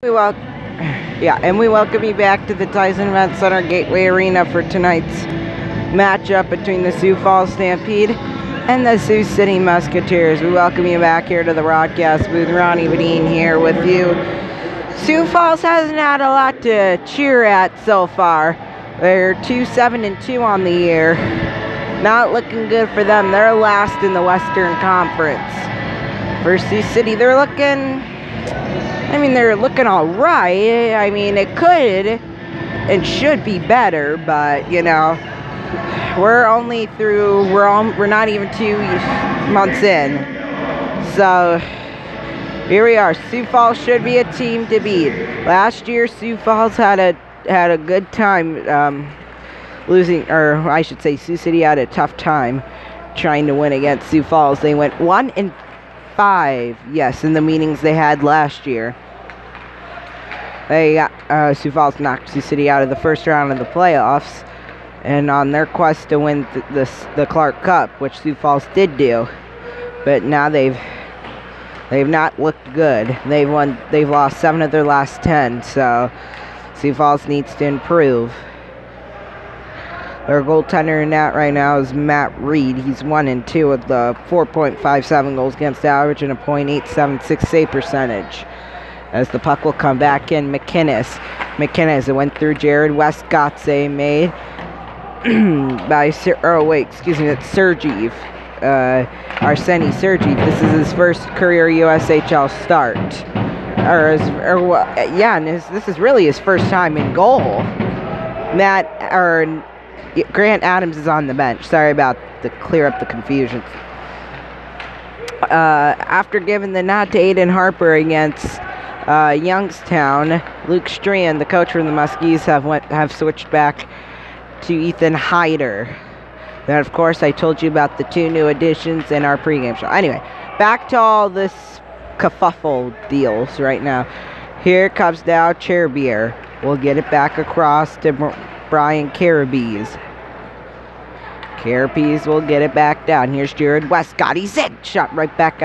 We welcome you back to the Tyson Event Center Gateway Arena for tonight's matchup between the Sioux Falls Stampede and the Sioux City Musketeers. We welcome you back here to the broadcast booth. Ronnie Vadine here with you. Sioux Falls hasn't had a lot to cheer at so far. They're 2-7-2 on the year. Not looking good for them. They're last in the Western Conference. For Sioux City, they're looking all right. I mean, it could and should be better, but you know, we're not even 2 months in. So here we are. Sioux Falls should be a team to beat. Last year, Sioux Falls had a good time losing, or I should say, Sioux City had a tough time trying to win against Sioux Falls. They went 1-5, yes, in the meetings they had last year. They got Sioux Falls knocked Sioux City out of the first round of the playoffs, and on their quest to win the Clark Cup, which Sioux Falls did do, but now they've not looked good. They've lost 7 of their last 10, so Sioux Falls needs to improve. Their goaltender in that right now is Matt Reed. He's 1-2 with the 4.57 goals against average and a .876 save percentage. As the puck will come back in, McKinnis, it went through Jared West, got save made by that's Sergeev. Arseny Sergeev. This is his first career USHL start. This is really his first time in goal. Grant Adams is on the bench. Sorry about to clear up the confusion. After giving the nod to Aiden Harper against Youngstown, Luke Strand, the coach for the Muskies, have switched back to Ethan Hyder. Then, of course, I told you about the 2 new additions in our pregame show. Anyway, back to all this kerfuffle deals right now. Here comes now Cherbier. We'll get it back across to Brian Carabes. Carabes will get it back down. Here's Jared West. Got his zig shot right back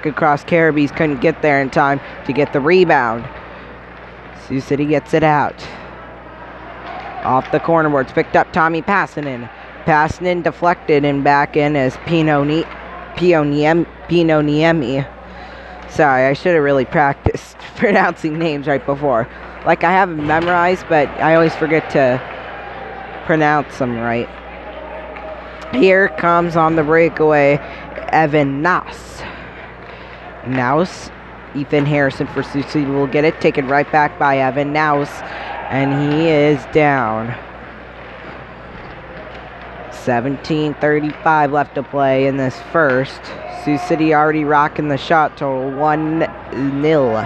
across. Carabes couldn't get there in time to get the rebound. Sioux City gets it out. Off the corner boards. Picked up Tommy Passanen. Passanen deflected and back in as Pino Niemi. Sorry, I should have really practiced pronouncing names right before. Like, I have them memorized, but I always forget to pronounce them right. Here comes on the breakaway Evan Naus. Ethan Harrison for Sioux City will get it. Taken right back by Evan Naus. And he is down. 17:35 left to play in this first. Sioux City already rocking the shot total 1-0.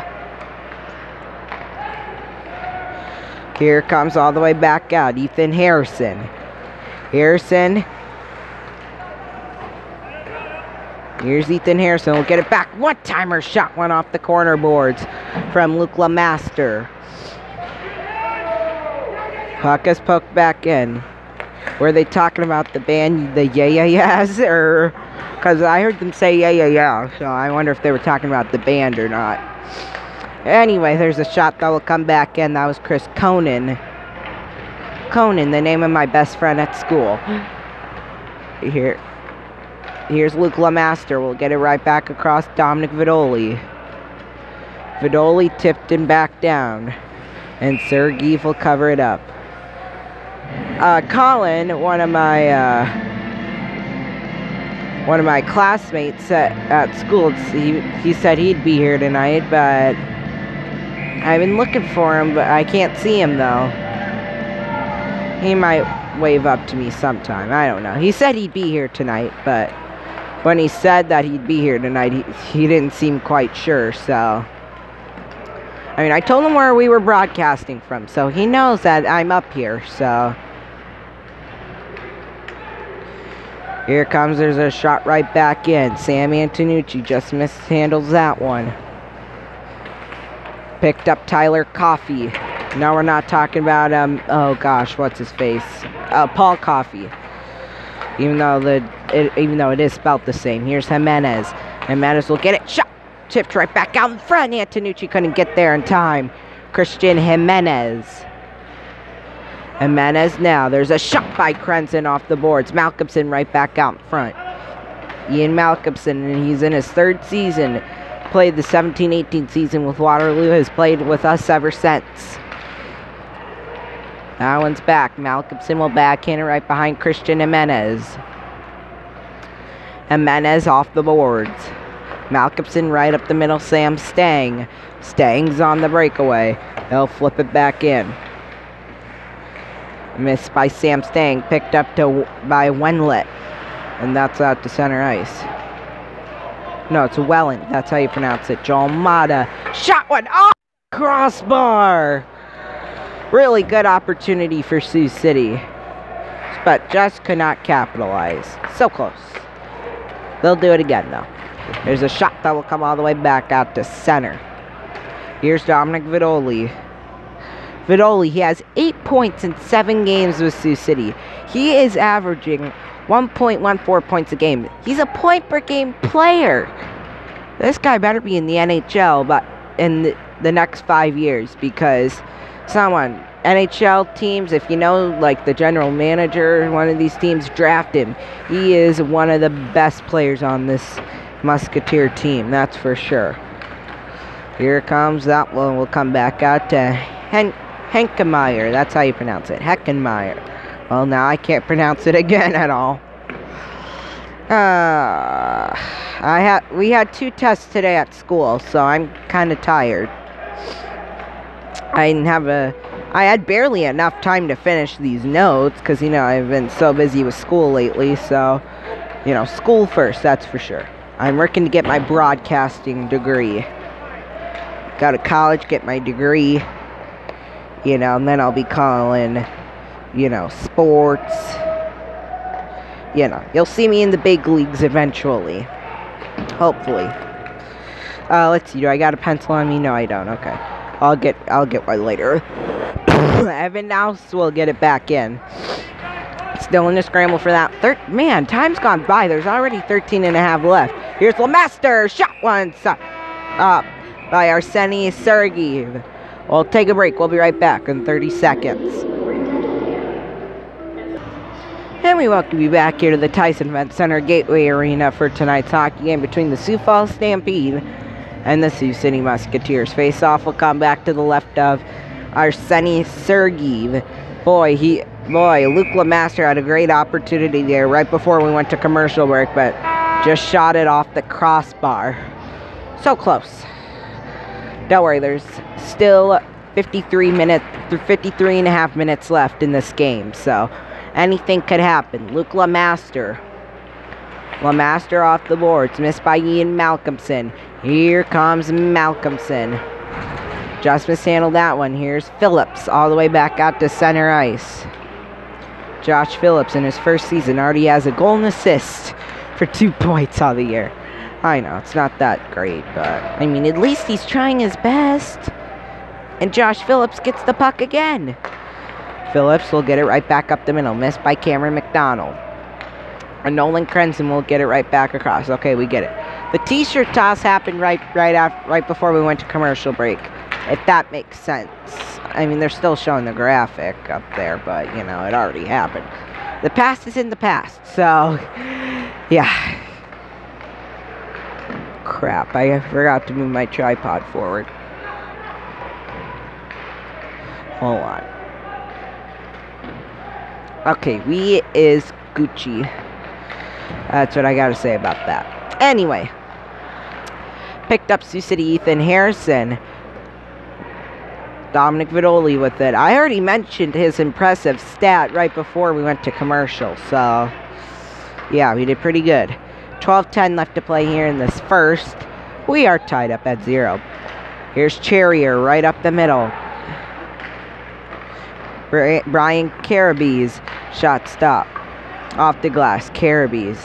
Here comes all the way back out Ethan Harrison. Here's Ethan Harrison. We'll get it back. One-timer shot went off the corner boards from Luke Lamaster. Puck is poked back in. Were they talking about the band, the Yeah-Yeah-Yeahs? Or, because I heard them say yeah, so I wonder if they were talking about the band or not. Anyway, there's a shot that will come back in. That was Chris Conan. Conan, the name of my best friend at school. Here's Luke Lamaster. We'll get it right back across Dominic Vidoli. Vidoli tipped him back down. And Sergeev will cover it up. Colin, one of my classmates at school, he said he'd be here tonight, but I've been looking for him, but I can't see him, though. He might wave up to me sometime. I don't know. He said he'd be here tonight, but when he said that he'd be here tonight, he didn't seem quite sure, so. I mean, I told him where we were broadcasting from, so he knows that I'm up here, so. Here comes, there's a shot right back in. Sam Antonucci just mishandles that one. Picked up Tyler Coffey. Now we're not talking about, oh gosh, what's his face? Paul Coffey. Even though it is spelled the same. Here's Jimenez. Jimenez will get it. Shot! tipped right back out in front. Antonucci couldn't get there in time. Christian Jimenez. Jimenez now. There's a shot by Krenzen off the boards. Malcolmson right back out in front. Ian Malcolmson, and he's in his 3rd season. Played the 17-18 season with Waterloo. Has played with us ever since. That one's back. Malcolmson will backhand it right behind Christian Jimenez. Jimenez off the boards. Malcolmson right up the middle. Sam Stang. Stang's on the breakaway. They'll flip it back in. Missed by Sam Stang. Picked up by Wenlet. And that's out to center ice. No, it's Welland. That's how you pronounce it. Joel Mata. Shot one off crossbar. Really good opportunity for Sioux City. But just could not capitalize. So close. They'll do it again, though. There's a shot that will come all the way back out to center. Here's Dominic Vidoli. Vidoli, he has 8 points in 7 games with Sioux City. He is averaging 1.14 points a game. He's a point-per-game player. This guy better be in the NHL but in the next 5 years, because NHL teams, if you know, like the general manager, one of these teams, draft him. He is one of the best players on this Musketeer team, that's for sure. Here comes that one. Will come back out to Henkemeyer. That's how you pronounce it. Heckenmeyer. Well, now I can't pronounce it again at all. We had 2 tests today at school, so I'm kind of tired. I had barely enough time to finish these notes because, you know, I've been so busy with school lately. So, you know, school first, that's for sure. I'm working to get my broadcasting degree. Go to college, get my degree, you know, and then I'll be calling, you know, sports. You know, you'll see me in the big leagues eventually. Hopefully. Let's see, do I got a pencil on me? No, I don't. Okay. I'll get one later. Evan Nouse will get it back in. Still in the scramble for that. Man, time's gone by. There's already 13 and a half left. Here's Lemaster. Shot one. Up by Arseny Sergeyev. We'll take a break. We'll be right back in 30 seconds. And we welcome you back here to the Tyson Event Center Gateway Arena for tonight's hockey game between the Sioux Falls Stampede and the Sioux City Musketeers. Face-off will come back to the left of Arseny Sergeyev. Boy, Luke Lemaster had a great opportunity there right before we went to commercial break, but just shot it off the crossbar. So close. Don't worry, there's still 53 and a half minutes left in this game, so anything could happen. Luke Lemaster. Lemaster off the boards. Missed by Ian Malcolmson. Here comes Malcolmson. Just mishandled that one. Here's Phillips all the way back out to center ice. Josh Phillips in his first season already has a goal and assist for 2 points all the year. I know, it's not that great, but I mean, at least he's trying his best. And Josh Phillips gets the puck again. Phillips will get it right back up the middle. Missed by Cameron McDonald. And Nolan Krenzen will get it right back across. Okay, we get it. The t-shirt toss happened right before we went to commercial break, if that makes sense. I mean, they're still showing the graphic up there, but, you know, it already happened. The past is in the past, so, yeah. Crap, I forgot to move my tripod forward. Hold on. Okay, we is Gucci. That's what I gotta say about that. Anyway. Picked up Sioux City Ethan Harrison. Dominic Vidoli with it. I already mentioned his impressive stat right before we went to commercial, so yeah, we did pretty good. 12:10 left to play here in this first. We are tied up at 0. Here's Charrier right up the middle. Brian Carabes. Shot stop. Off the glass. Carabes.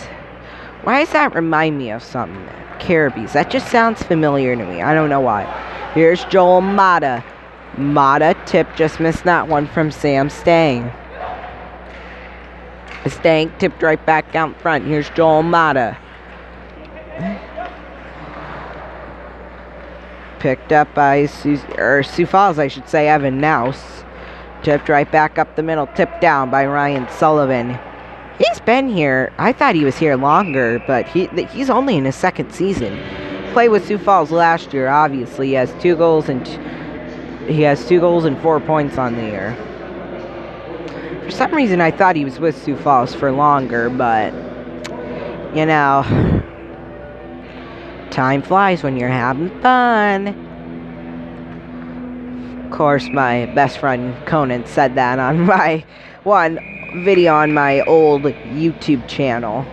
Why does that remind me of something? Carabes. That just sounds familiar to me. I don't know why. Here's Joel Mata. Mata tip, just missed that one from Sam Stang. Stang tipped right back out front. Here's Joel Mata. Picked up by Sioux Falls, I should say, Evan Nouse. Tipped right back up the middle. Tipped down by Ryan Sullivan. He's been here. I thought he was here longer, but he's only in his second season. Played with Sioux Falls last year, obviously. He has 2 goals and 4 points on the year. For some reason, I thought he was with Sioux Falls for longer, but, you know, time flies when you're having fun. Of course, my best friend Conan said that on my one video on my old YouTube channel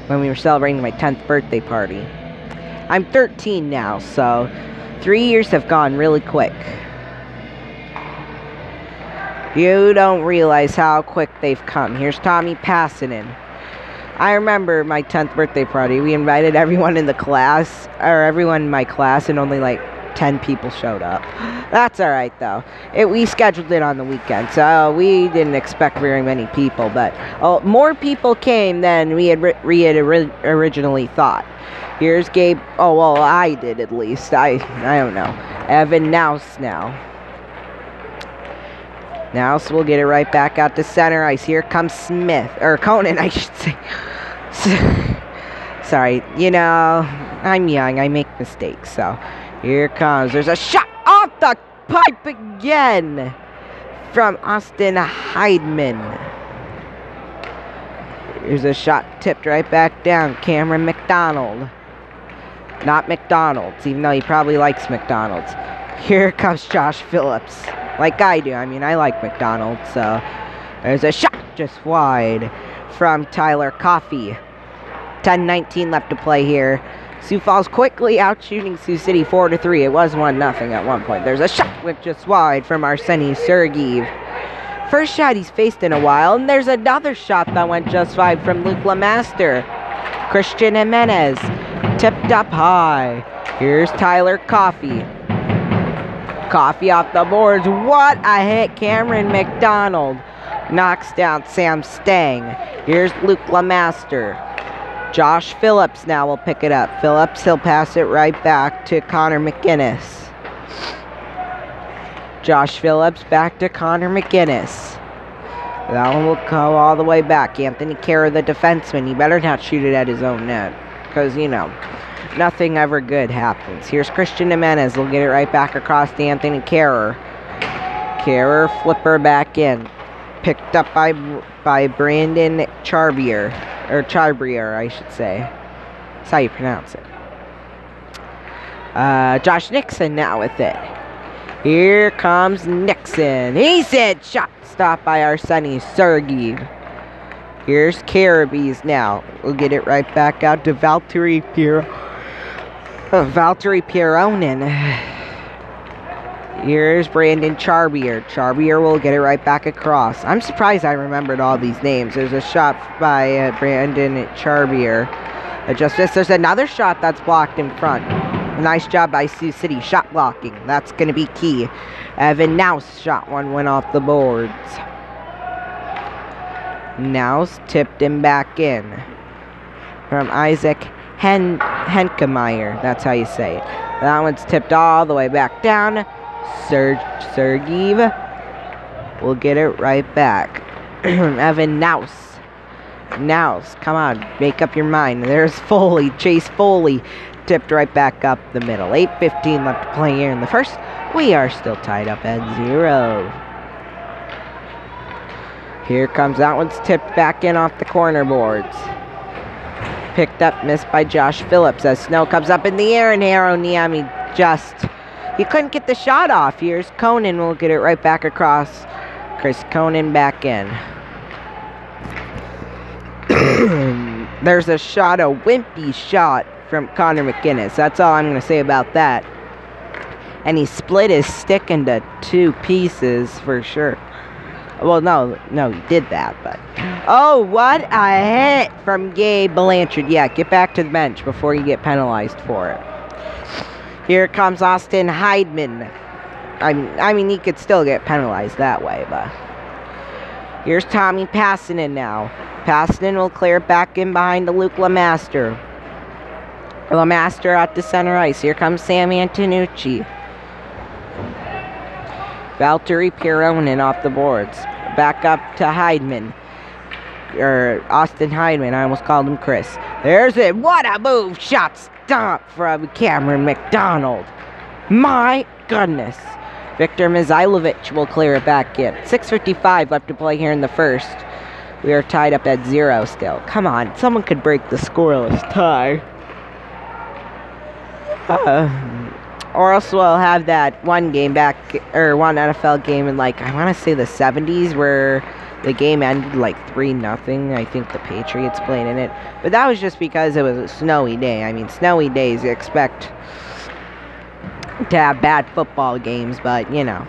when we were celebrating my 10th birthday party. I'm 13 now, so 3 years have gone really quick. You don't realize how quick they've come. Here's Tommy Passanen. I remember my 10th birthday party. We invited everyone in the class, or everyone in my class, and only like 10 people showed up. That's alright, though. We scheduled it on the weekend, so we didn't expect very many people, but more people came than we had originally thought. Here's Gabe. Oh, well, I did at least. I don't know. Evan Nouse now. Nouse will get it right back out to center ice. Here comes Smith. Or Conan, I should say. Sorry. You know, I'm young. I make mistakes. So, here comes. There's a shot off the pipe again from Austin Heidman. Here's a shot tipped right back down. Cameron McDonald. Not McDonald's, even though he probably likes McDonald's. Here comes Josh Phillips. Like I do. I mean, I like McDonald's, so there's a shot just wide from Tyler Coffey. 10:19 left to play here. Sioux Falls quickly outshooting Sioux City 4-3. It was 1-0 at one point. There's a shot with just wide from Arseny Sergeev. First shot he's faced in a while, and there's another shot that went just wide from Luke Lemaster. Christian Jimenez tipped up high. Here's Tyler Coffey. Coffey off the boards. What a hit. Cameron McDonald knocks down Sam Stang. Here's Luke Lemaster. Josh Phillips now will pick it up. Phillips, he'll pass it right back to Connor McGinnis. Josh Phillips back to Connor McGinnis. That one will go all the way back. Anthony Kara, the defenseman. He better not shoot it at his own net. Because, you know, nothing ever good happens. Here's Christian Jimenez. We'll get it right back across to Anthony Kara. Kara, flipper back in. Picked up by Brandon Charbier. Or Charbrier, I should say. That's how you pronounce it. Josh Nixon now with it. Here comes Nixon. He said shot stopped by Arseny Sergeev. Here's Caribbees now. We'll get it right back out to Valtteri Pieronen. Here's Brandon Charbier. Charbier will get it right back across. I'm surprised I remembered all these names. There's a shot by Brandon Charbier. There's another shot that's blocked in front. Nice job by Sioux City. Shot blocking. That's going to be key. Evan Nouse shot one went off the boards. Nouse tipped him back in. From Isaac Henkemeyer. That's how you say it. That one's tipped all the way back down. Sergeev will get it right back. Evan Nouse. Nouse, come on, make up your mind. There's Foley, Chase Foley, tipped right back up the middle. 8:15 left to play here in the first. We are still tied up at 0. Here comes, that one's tipped back in off the corner boards. Picked up, missed by Josh Phillips as Snow comes up in the air, and Haro Niemi he couldn't get the shot off. Here's Conan, will get it right back across. Chris Conan back in. There's a shot, a wimpy shot from Connor McGinnis. That's all I'm going to say about that. And he split his stick into 2 pieces for sure. Well, no, he did that, but... Oh, what a hit from Gabe Blanchard. Yeah, get back to the bench before you get penalized for it. Here comes Austin Heidman. I mean, he could still get penalized that way, but... Here's Tommy Passanen now. Passanen will clear it back in behind to Luke Lemaster. LeMaster out to center ice. Here comes Sam Antonucci. Valtteri Pironen off the boards. Back up to Heidemann. Or Austin Heidemann. I almost called him Chris. There's it. What a move. Shot stop from Cameron McDonald. My goodness. Victor Mizailovic will clear it back in. 6:55 left to play here in the first. We are tied up at 0 still. Come on. Someone could break the scoreless tie. Or else we'll have that one game back, or one NFL game in, like, I want to say the 70s, where the game ended like 3-0. I think the Patriots played in it. But that was just because it was a snowy day. I mean, snowy days, you expect to have bad football games, but, you know,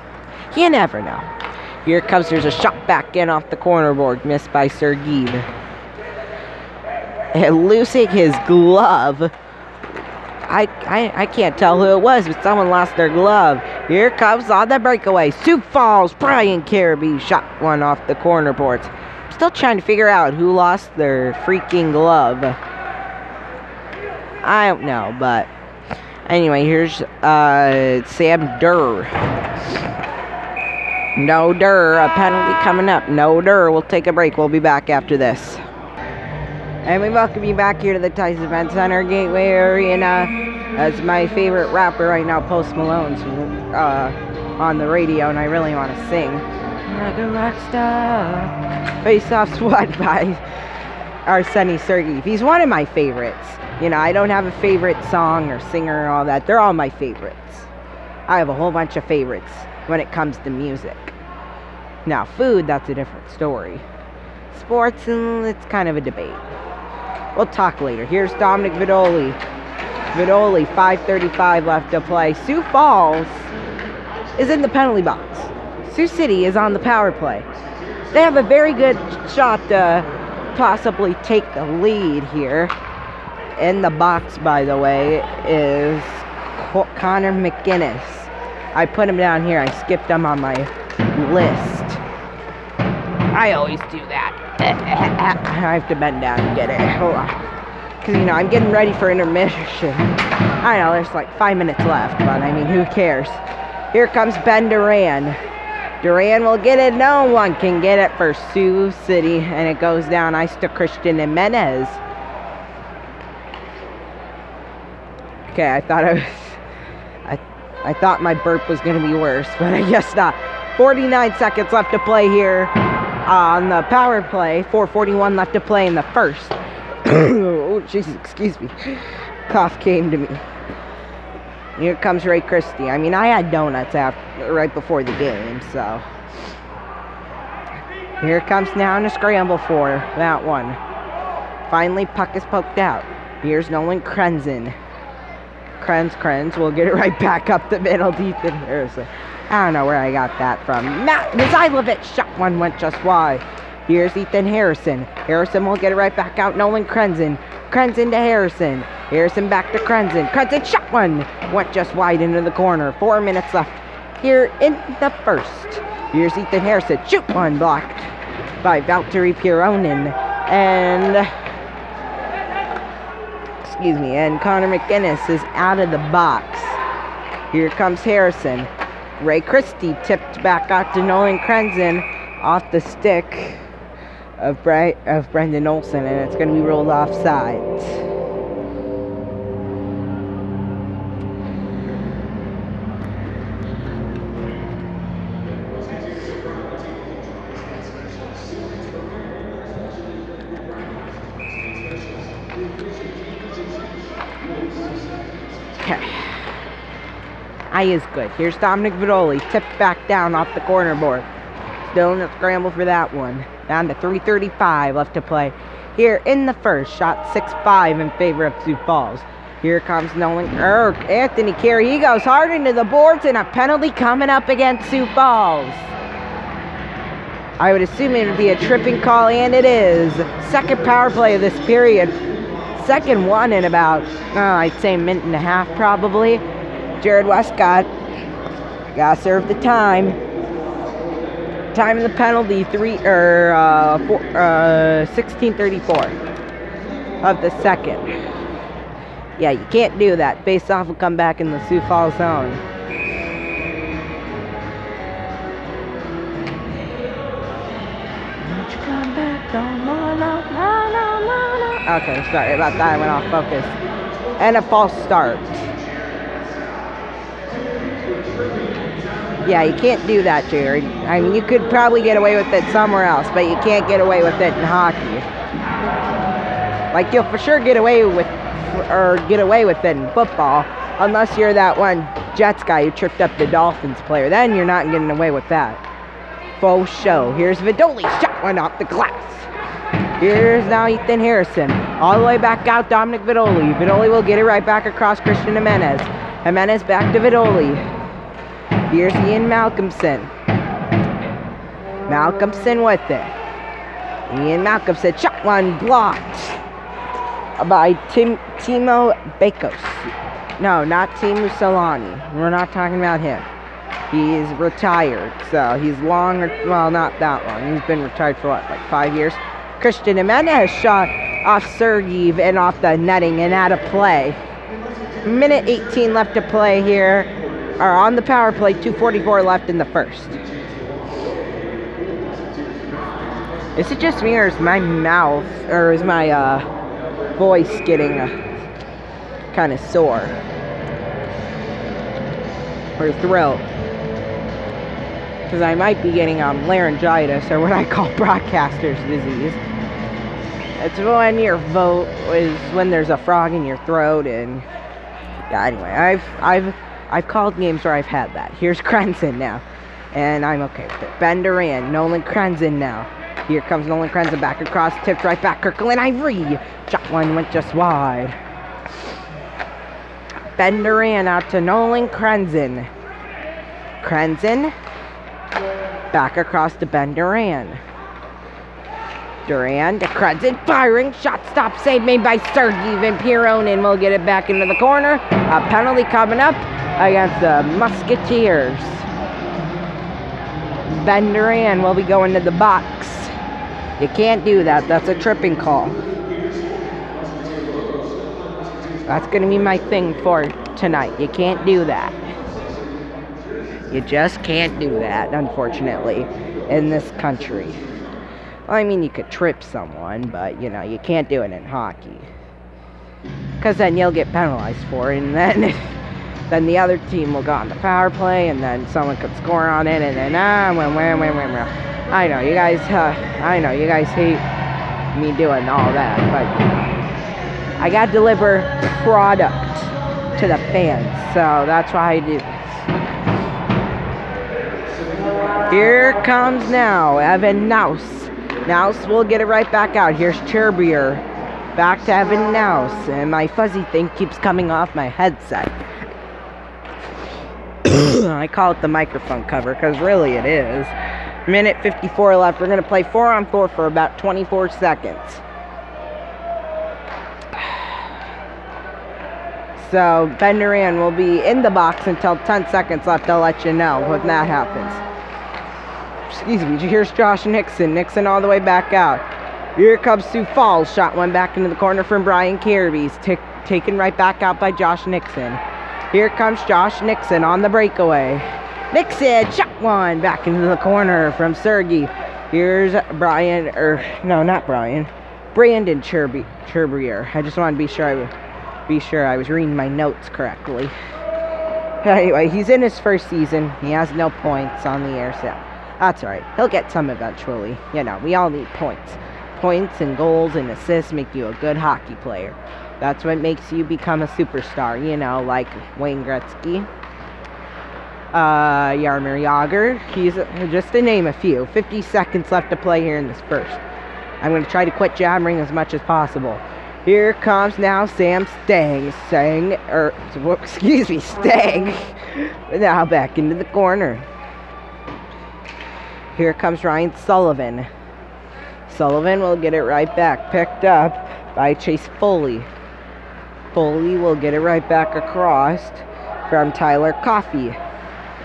you never know. Here comes, there's a shot back in off the corner board, missed by Sergeev. And losing his glove. I can't tell who it was, but someone lost their glove. Here comes on the breakaway. Sioux Falls, Brian Carabee shot one off the corner boards. I'm still trying to figure out who lost their freaking glove. I don't know, but anyway, here's Sam Durr. No Durr, a penalty coming up. No Durr, we'll take a break. We'll be back after this. And we welcome you back here to the Tice Event Center, Gateway Arena. As my favorite rapper right now, Post Malone's on the radio, and I really want to sing. Like a rock star. Face-off's won by Arseny Sergeev. He's one of my favorites. You know, I don't have a favorite song or singer or all that. They're all my favorites. I have a whole bunch of favorites when it comes to music. Now, food, that's a different story. Sports, it's kind of a debate. We'll talk later. Here's Dominic Vidoli. Vidoli, 5:35 left to play. Sioux Falls is in the penalty box. Sioux City is on the power play. They have a very good shot to possibly take the lead here. In the box, by the way, is Connor McGinnis. I put him down here. I skipped him on my list. I always do that. I have to bend down and get it. Hold on. Because, you know, I'm getting ready for intermission. I know, there's like 5 minutes left, but I mean, who cares? Here comes Ben Duran. Duran will get it. No one can get it for Sioux City. And it goes down ice to Christian Jimenez. Okay, I thought I thought my burp was going to be worse, but I guess not. 49 seconds left to play here on the power play. 4:41 left to play in the first. Oh, Jesus, excuse me. Cough came to me. Here comes Ray Christie. I mean, I had donuts right before the game, so. Here comes now in a scramble for that one. Finally, puck is poked out. Here's Nolan Krenzen. Krenz will get it right back up the middle to Ethan Harrison. I don't know where I got that from. Matt Mizailovic shot one, went just wide. Here's Ethan Harrison. Harrison will get it right back out. Nolan Krenzen. Krenzen to Harrison. Harrison back to Krenzen. Krenzen shot one, went just wide into the corner. 4 minutes left here in the first. Here's Ethan Harrison. Shoot one, blocked by Valtteri Pironen. And and Connor McGinnis is out of the box. Here comes Harrison. Ray Christie tipped back out to Nolan Krenzen off the stick of Brendan Olsen, and it's going to be rolled off sides. Is good. Here's Dominic Vidoli, tipped back down off the corner board. Still in a scramble for that one. Down to 3:35 left to play here in the first. Shot 6-5 in favor of Sioux Falls. Here comes Anthony Carey. He goes hard into the boards, and a penalty coming up against Sioux Falls. I would assume it would be a tripping call, and it is. Second power play of this period. Second one in about, I'd say a minute and a half probably. Jared Westcott got to serve the time. Time of the penalty 16:34 of the second. Yeah, you can't do that. Face-off will come back in the Sioux Falls zone. Okay, sorry about that. I went off focus. And a false start. Yeah, you can't do that, Jared. I mean, you could probably get away with it somewhere else, but you can't get away with it in hockey. Like, you'll for sure get away with it in football, unless you're that one Jets guy who tripped up the Dolphins player. Then you're not getting away with that. Faux show. Here's Vidoli. Shot one off the glass. Here's now Ethan Harrison. All the way back out, Dominic Vidoli. Vidoli will get it right back across Christian Jimenez. Jimenez back to Vidoli. Here's Ian Malcolmson. Malcolmson with it. Ian Malcolmson. Shot one blocked by Timo Bakos. No, not Teemu Solani. We're not talking about him. He's retired, so he's long, well, not that long. He's been retired for what, like 5 years? Christian Jimenez shot off Sergeev and off the netting and out of play. Minute 18 left to play here, or on the power play, 2:44 left in the first. Is it just me, or is my mouth, or is my voice getting kind of sore? Or throat? Because I might be getting laryngitis, or what I call broadcaster's disease. It's when your vote is when there's a frog in your throat, and yeah. Anyway, I've called games where I've had that. Here's Krenzen now, and I'm okay with it. Ben Duran, Nolan Krenzen now. Here comes Nolan Krenzen back across, tipped right back. Kirkland Ivory, shot one went just wide. Ben Duran out to Nolan Krenzen. Krenzen back across to Ben Duran. Duran to Krenzen, firing, shot stop, save made by Sergeev, and Pieronin will get it back into the corner. A penalty coming up against the Musketeers. Ben Duran will be going to the box. You can't do that. That's a tripping call. That's going to be my thing for tonight. You can't do that. You just can't do that, unfortunately, in this country. I mean, you could trip someone, but, you know, you can't do it in hockey. Because then you'll get penalized for it, and then the other team will go on the power play, and then someone could score on it, and then, I know, you guys hate me doing all that, but I gotta deliver product to the fans, so that's why I do this. Here comes now Evan Naus. Naus will get it right back out. Here's Cherbier. Back to Evan Naus. And my fuzzy thing keeps coming off my headset. I call it the microphone cover, because really it is. Minute 54 left. We're going to play 4-on-4 for about 24 seconds. So, Ben Duran will be in the box until 10 seconds left. I'll let you know when that happens. Excuse me, here's Josh Nixon. Nixon all the way back out. Here comes Sioux Falls. Shot one back into the corner from Brian Carabes. Taken right back out by Josh Nixon. Here comes Josh Nixon on the breakaway. Nixon, shot one back into the corner from Sergey. Here's Brandon Cherbier. I just want to be sure I was reading my notes correctly. Anyway, he's in his first season. He has no points on the air set. That's alright. He'll get some eventually. You know, we all need points. Points and goals and assists make you a good hockey player. That's what makes you become a superstar. You know, like Wayne Gretzky. Jaromir Jagr. He's just to name a few. 50 seconds left to play here in this first. I'm going to try to quit jabbering as much as possible. Here comes now Sam Stang. Stang. Now back into the corner. Here comes Ryan Sullivan. Sullivan will get it right back. Picked up by Chase Foley. Foley will get it right back across from Tyler Coffey.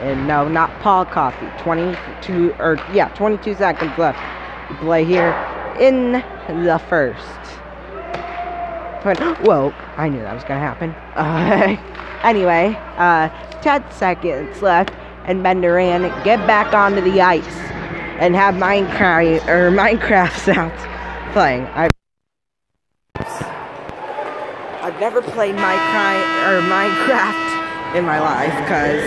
And no, not Paul Coffey. 22 seconds left to play here in the first. happen. Whoa, I knew that was going to happen. Anyway, 10 seconds left, and Ben Duran get back onto the ice and have Minecraft sounds playing. I've never played Minecraft in my life because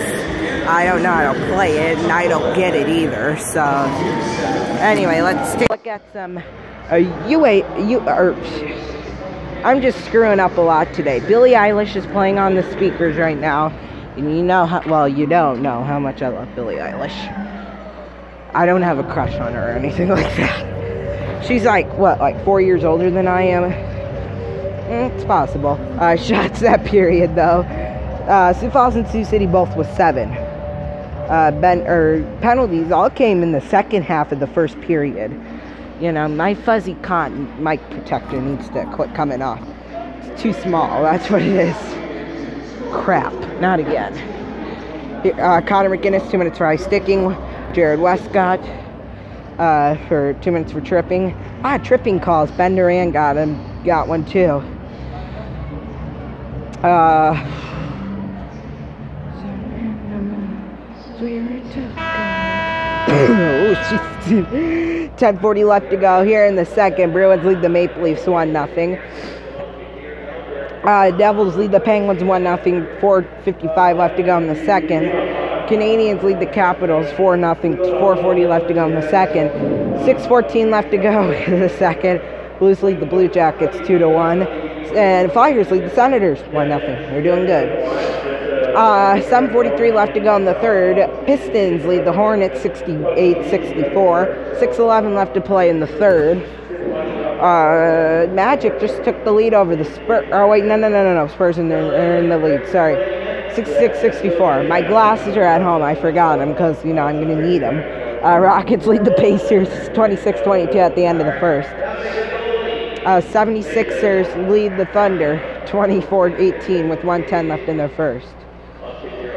I don't know how to play it and I don't get it either. So anyway, let's take a look at some I'm just screwing up a lot today. Billie Eilish is playing on the speakers right now, and you know how, well, you don't know how much I love Billie Eilish. I don't have a crush on her or anything like that. She's like, what, like 4 years older than I am? It's possible. Shots that period though. Sioux Falls and Sioux City both with 7. Penalties all came in the second half of the first period. You know, my fuzzy cotton mic protector needs to quit coming off. It's too small, that's what it is. Crap, not again. Connor McGinnis, 2 minutes for high sticking. Jared Westcott for 2 minutes for tripping. Tripping calls. Ben Duran got one too. Oh, 10:40 left to go here in the second. Bruins lead the Maple Leafs 1-0. Devils lead the Penguins 1-0. 4:55 left to go in the second. Canadians lead the Capitals 4-0. 4:40 left to go in the second. 6:14 left to go in the second. Blues lead the Blue Jackets 2-1. And Flyers lead the Senators 1-0. They're doing good. 7:43 left to go in the third. Pistons lead the Hornets 68-64. 6:11 left to play in the third. Magic just took the lead over the Spurs. Oh wait, no. Spurs are in the lead. Sorry, 66-64. My glasses are at home. I forgot them because you know I'm gonna need them. Rockets lead the Pacers 26-22 at the end of the first. 76ers lead the Thunder 24-18 with 1:10 left in their first.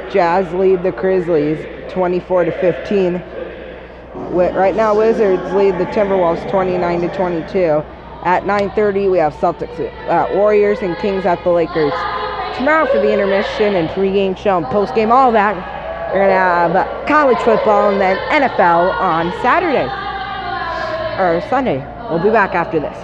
Jazz lead the Grizzlies 24-15. Right now, Wizards lead the Timberwolves 29-22. At 9:30, we have Celtics, Warriors, and Kings at the Lakers. Tomorrow for the intermission and pregame show and postgame, all that, we're gonna have college football and then NFL on Saturday or Sunday. We'll be back after this.